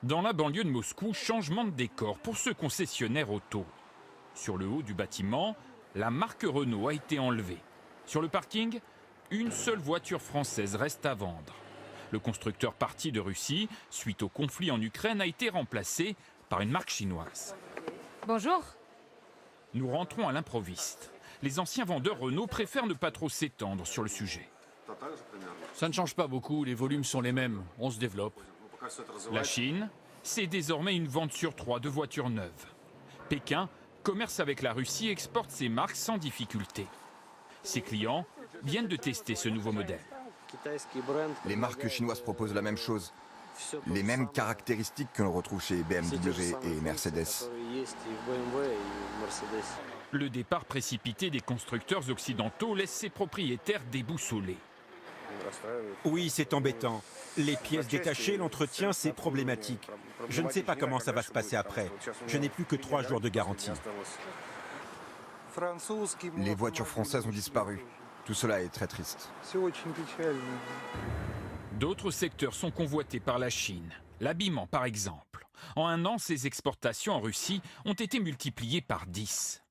Dans la banlieue de Moscou, changement de décor pour ce concessionnaire auto. Sur le haut du bâtiment, la marque Renault a été enlevée. Sur le parking, une seule voiture française reste à vendre. Le constructeur parti de Russie, suite au conflit en Ukraine, a été remplacé par une marque chinoise. Bonjour. Nous rentrons à l'improviste. Les anciens vendeurs Renault préfèrent ne pas trop s'étendre sur le sujet. Ça ne change pas beaucoup, les volumes sont les mêmes, on se développe. La Chine, c'est désormais une vente sur 3 de voitures neuves. Pékin commerce avec la Russie et exporte ses marques sans difficulté. Ses clients viennent de tester ce nouveau modèle. Les marques chinoises proposent la même chose. Les mêmes caractéristiques que l'on retrouve chez BMW et Mercedes. Le départ précipité des constructeurs occidentaux laisse ses propriétaires déboussolés. Oui, c'est embêtant. Les pièces détachées, l'entretien, c'est problématique. Je ne sais pas comment ça va se passer après. Je n'ai plus que 3 jours de garantie. Les voitures françaises ont disparu. Tout cela est très triste. D'autres secteurs sont convoités par la Chine. L'habillement, par exemple. En un an, ses exportations en Russie ont été multipliées par 10.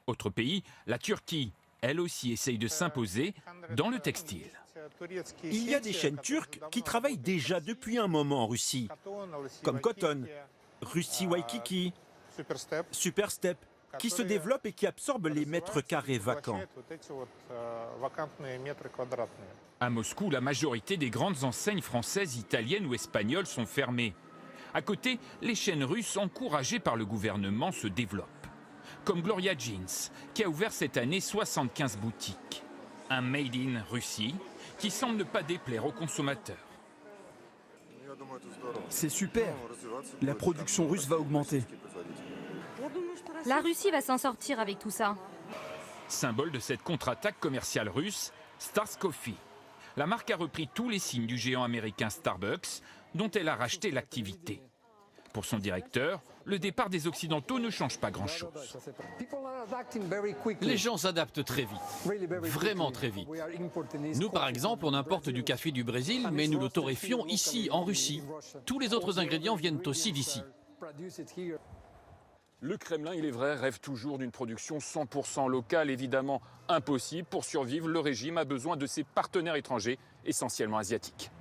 Autre pays, la Turquie, elle aussi essaye de s'imposer dans le textile. Il y a des chaînes turques qui travaillent déjà depuis un moment en Russie, comme Cotton, Russie Waikiki, Superstep, qui se développent et qui absorbent les mètres carrés vacants. À Moscou, la majorité des grandes enseignes françaises, italiennes ou espagnoles sont fermées. À côté, les chaînes russes encouragées par le gouvernement se développent. Comme Gloria Jeans, qui a ouvert cette année 75 boutiques. Un Made in Russie qui semble ne pas déplaire aux consommateurs. C'est super. La production russe va augmenter. La Russie va s'en sortir avec tout ça. Symbole de cette contre-attaque commerciale russe, Stars Coffee. La marque a repris tous les signes du géant américain Starbucks, dont elle a racheté l'activité. Pour son directeur, le départ des Occidentaux ne change pas grand-chose. Les gens s'adaptent très vite, vraiment très vite. Nous, par exemple, on importe du café du Brésil, mais nous le torréfions ici, en Russie. Tous les autres ingrédients viennent aussi d'ici. Le Kremlin, il est vrai, rêve toujours d'une production 100% locale, évidemment impossible. Pour survivre, le régime a besoin de ses partenaires étrangers, essentiellement asiatiques.